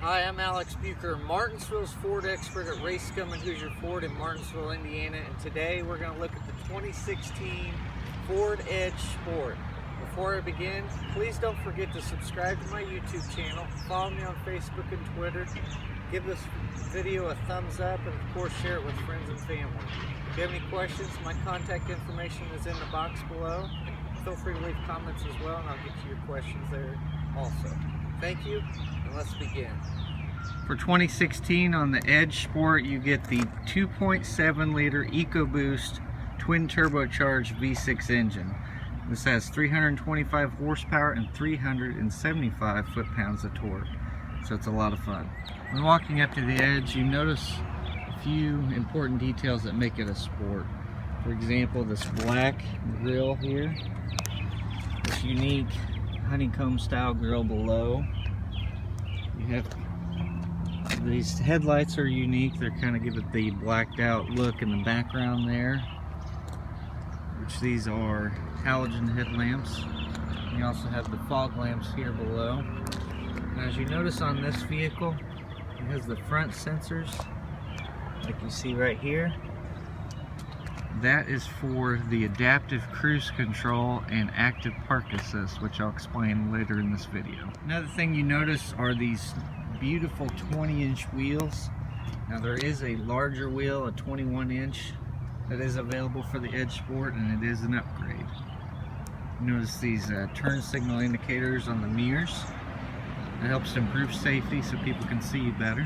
Hi, I'm Alex Buker, Martinsville's Ford expert at Race Skillman Hoosier Ford in Martinsville, Indiana, and today we're going to look at the 2016 Ford Edge Sport. Before I begin, please don't forget to subscribe to my YouTube channel, follow me on Facebook and Twitter, give this video a thumbs up, and of course share it with friends and family. If you have any questions, my contact information is in the box below. Feel free to leave comments as well, and I'll get to your questions there also. Thank you, and let's begin. For 2016 on the Edge Sport, you get the 2.7 liter EcoBoost twin turbocharged V6 engine. This has 325 horsepower and 375 foot-pounds of torque, so it's a lot of fun. When walking up to the Edge, you notice a few important details that make it a sport. For example, this black grille here, this unique honeycomb style grille below. You have these headlights are unique. They kind of give it the blacked out look in the background there, which these are halogen headlamps. You also have the fog lamps here below. And as you notice on this vehicle, it has the front sensors like you see right here. That is for the adaptive cruise control and active park assist, which I'll explain later in this video. Another thing you notice are these beautiful 20-inch wheels. Now there is a larger wheel, a 21-inch, that is available for the Edge Sport, and it is an upgrade. You notice these turn signal indicators on the mirrors. It helps to improve safety so people can see you better.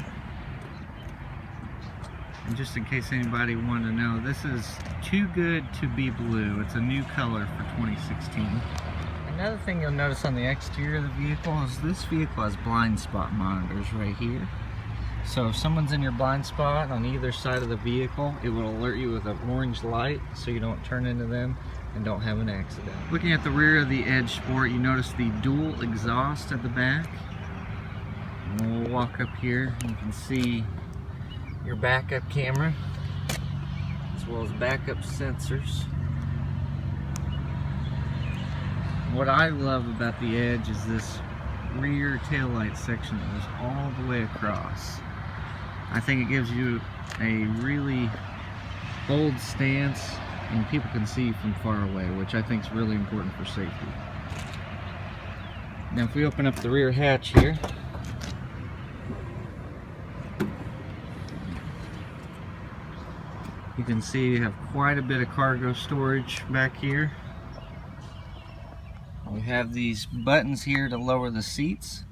And just in case anybody wanted to know, this is too good to be blue. It's a new color for 2016. Another thing you'll notice on the exterior of the vehicle is this vehicle has blind spot monitors right here. So if someone's in your blind spot on either side of the vehicle, it will alert you with an orange light so you don't turn into them and don't have an accident. Looking at the rear of the Edge Sport, you notice the dual exhaust at the back. And we'll walk up here and you can see your backup camera as well as backup sensors. What I love about the Edge is this rear taillight section that goes all the way across. I think it gives you a really bold stance and people can see you from far away, which I think is really important for safety. Now if we open up the rear hatch here, you can see you have quite a bit of cargo storage back here. We have these buttons here to lower the seats.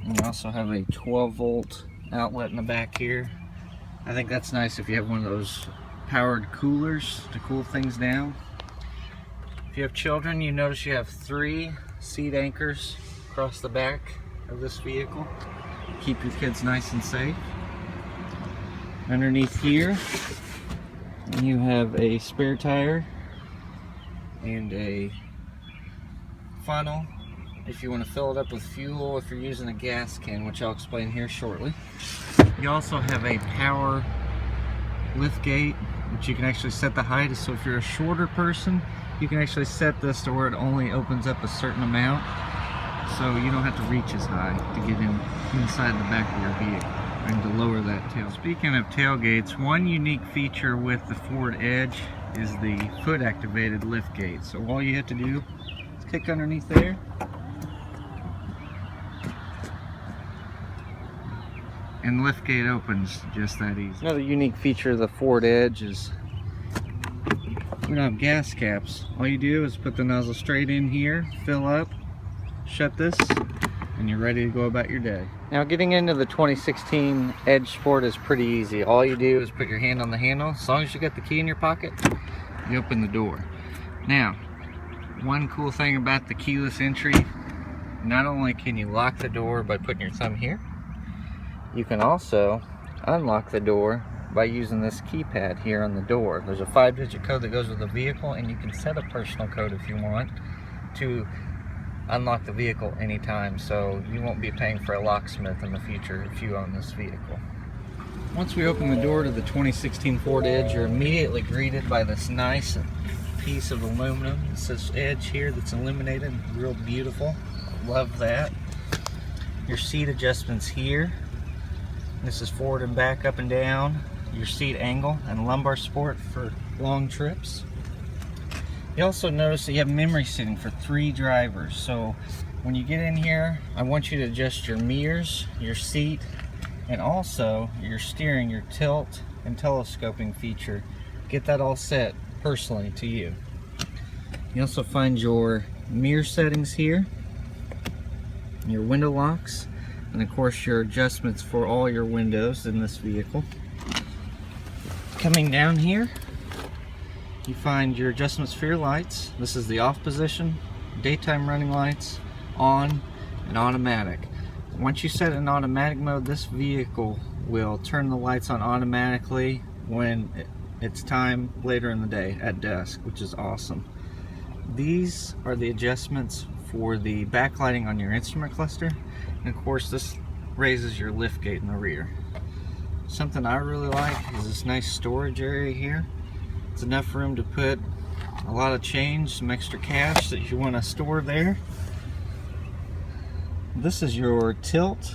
And we also have a 12-volt outlet in the back here. I think that's nice if you have one of those powered coolers to cool things down. If you have children, you notice you have 3 seat anchors across the back of this vehicle. Keep your kids nice and safe. Underneath here, you have a spare tire and a funnel if you want to fill it up with fuel if you're using a gas can, which I'll explain here shortly. You also have a power lift gate, which you can actually set the height. So if you're a shorter person, you can actually set this to where it only opens up a certain amount, so you don't have to reach as high to get inside the back of your vehicle and to lower that tail. Speaking of tailgates, one unique feature with the Ford Edge is the foot activated lift gate. So all you have to do is kick underneath there, and the lift gate opens just that easy. Another unique feature of the Ford Edge is we don't have gas caps. All you do is put the nozzle straight in here, fill up, shut this, and you're ready to go about your day. Now getting into the 2016 Edge Sport is pretty easy. All you do is put your hand on the handle. As long as you got the key in your pocket, you open the door. Now, one cool thing about the keyless entry, not only can you lock the door by putting your thumb here, you can also unlock the door by using this keypad here on the door. There's a 5-digit code that goes with the vehicle, and you can set a personal code if you want to unlock the vehicle anytime, so you won't be paying for a locksmith in the future if you own this vehicle. Once we open the door to the 2016 Ford Edge, you're immediately greeted by this nice piece of aluminum. It says Edge here that's illuminated, real beautiful. Love that. your seat adjustments here. This is forward and back, up and down, your seat angle, and lumbar support for long trips. You also notice that you have memory seating for 3 drivers. So when you get in here, I want you to adjust your mirrors, your seat, and also your steering, your tilt and telescoping feature. Get that all set personally to you. You also find your mirror settings here, your window locks, and of course your adjustments for all your windows in this vehicle. Coming down here, you find your adjustments for your lights. This is the off position, daytime running lights, on, and automatic. Once you set it in automatic mode, this vehicle will turn the lights on automatically when it's time later in the day at dusk, which is awesome. These are the adjustments for the backlighting on your instrument cluster, and of course this raises your lift gate in the rear. Something I really like is this nice storage area here. It's enough room to put a lot of change, some extra cash that you want to store there. This is your tilt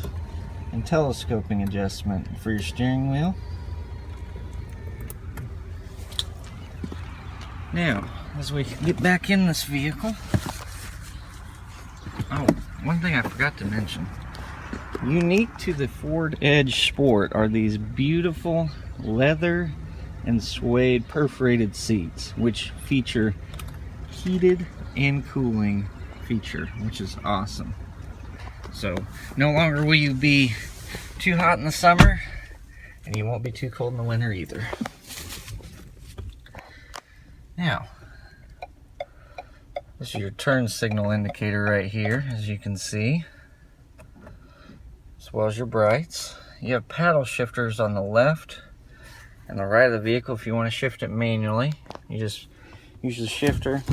and telescoping adjustment for your steering wheel. Now, as we get back in this vehicle, oh, one thing I forgot to mention. Unique to the Ford Edge Sport are these beautiful leather and suede perforated seats, which feature heated and cooling feature, which is awesome. So no longer will you be too hot in the summer, and you won't be too cold in the winter either. Now, this is your turn signal indicator right here, as you can see, as well as your brights. You have paddle shifters on the left and the right of the vehicle. If you want to shift it manually, you just use the shifter,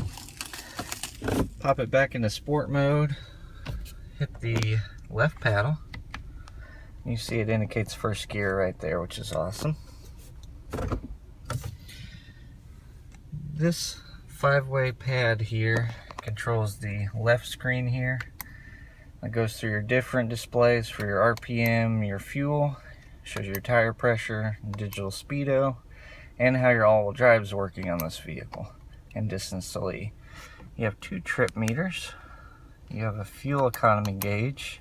pop it back into sport mode, hit the left paddle. You see it indicates first gear right there, which is awesome. This 5-way pad here controls the left screen here. That goes through your different displays for your RPM, your fuel, shows your tire pressure, digital speedo, and how your all-wheel drive is working on this vehicle, and distance to Lee. You have 2 trip meters. You have a fuel economy gauge.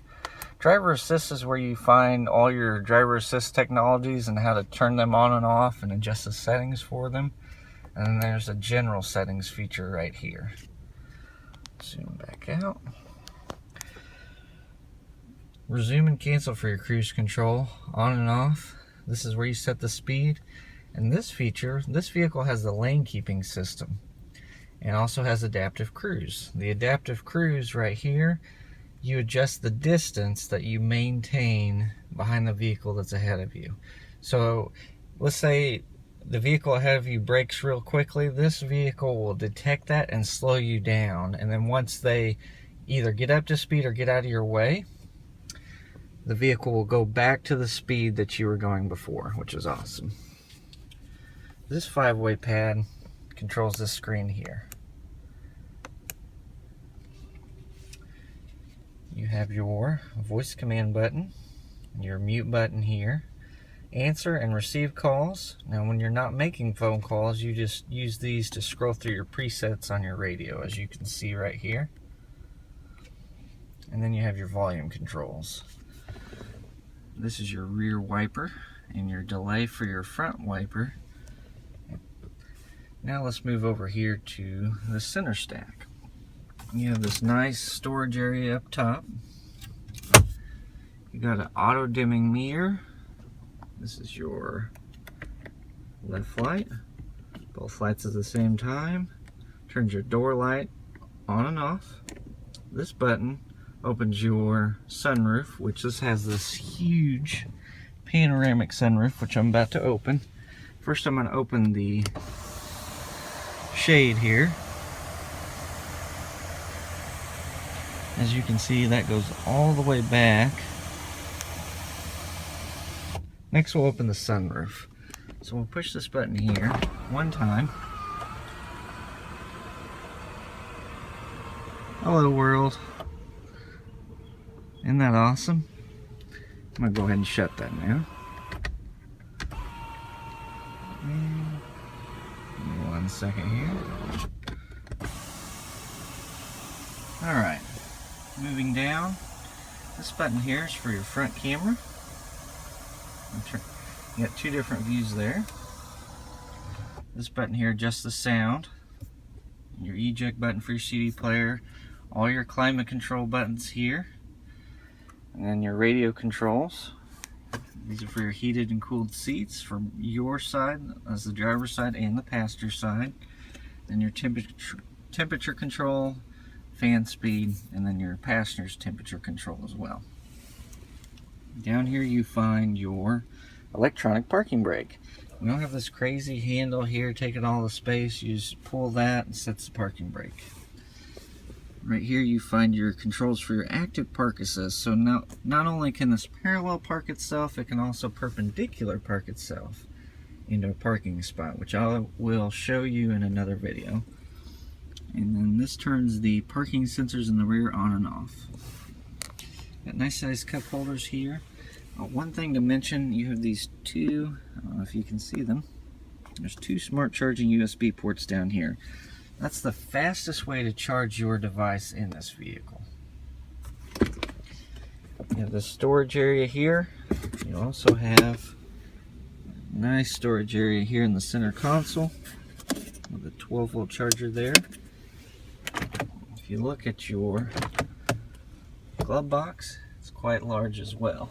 Driver assist is where you find all your driver assist technologies and how to turn them on and off and adjust the settings for them. And then there's a general settings feature right here. Zoom back out. Resume and cancel for your cruise control, on and off. This is where you set the speed. And this feature, this vehicle has the lane keeping system and also has adaptive cruise. The adaptive cruise right here, you adjust the distance that you maintain behind the vehicle that's ahead of you. So let's say the vehicle ahead of you brakes real quickly, this vehicle will detect that and slow you down. And then once they either get up to speed or get out of your way, the vehicle will go back to the speed that you were going before, which is awesome. This 5-way pad controls this screen here. You have your voice command button, your mute button here, answer and receive calls. Now when you're not making phone calls, you just use these to scroll through your presets on your radio, as you can see right here. And then you have your volume controls. This is your rear wiper and your delay for your front wiper. Now let's move over here to the center stack. You have this nice storage area up top. You got an auto dimming mirror. This is your left light. Both lights at the same time. Turns your door light on and off. This button opens your sunroof, which this has this huge panoramic sunroof, which I'm about to open. First I'm going to open the shade here. As you can see, that goes all the way back. Next we'll open the sunroof. So we'll push this button here one time. Hello world. Isn't that awesome? I'm going to go ahead and shut that now. And give me 1 second here. Alright, moving down. This button here is for your front camera. You got 2 different views there. This button here adjusts the sound. Your eject button for your CD player. All your climate control buttons here. And then your radio controls. These are for your heated and cooled seats from your side as the driver's side and the passenger side. Then your temperature control, fan speed, and then your passenger's temperature control as well. Down here you find your electronic parking brake. We don't have this crazy handle here taking all the space. You just pull that and sets the parking brake. Right here you find your controls for your active park assist. So now, not only can this parallel park itself, it can also perpendicular park itself into a parking spot, which I will show you in another video. And then this turns the parking sensors in the rear on and off. Got nice sized cup holders here. One thing to mention, you have these 2, I don't know if you can see them, there's 2 smart charging USB ports down here. That's the fastest way to charge your device in this vehicle. You have the storage area here. You also have a nice storage area here in the center console with a 12-volt charger there. If you look at your glove box, it's quite large as well.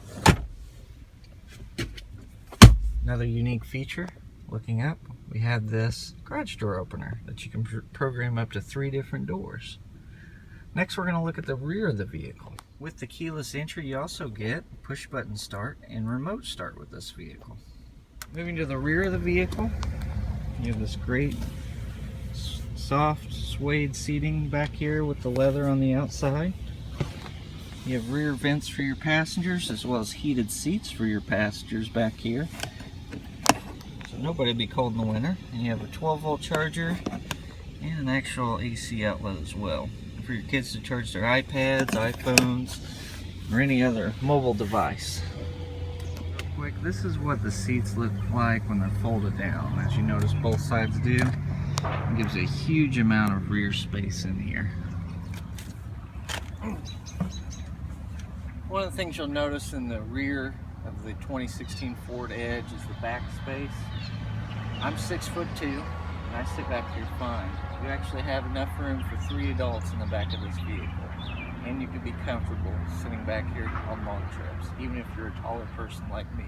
Another unique feature, looking up, we have this garage door opener that you can program up to 3 different doors. Next, we're going to look at the rear of the vehicle. With the keyless entry, you also get push button start and remote start with this vehicle. Moving to the rear of the vehicle, you have this great soft suede seating back here with the leather on the outside. You have rear vents for your passengers as well as heated seats for your passengers back here. Nobody will be cold in the winter. And you have a 12-volt charger and an actual AC outlet as well for your kids to charge their iPads, iPhones, or any other mobile device. Real quick, this is what the seats look like when they're folded down. As you notice, both sides do. It gives a huge amount of rear space in here. One of the things you'll notice in the rear of the 2016 Ford Edge is the back space. I'm 6'2", and I sit back here fine. You actually have enough room for 3 adults in the back of this vehicle, and you can be comfortable sitting back here on long trips, even if you're a taller person like me.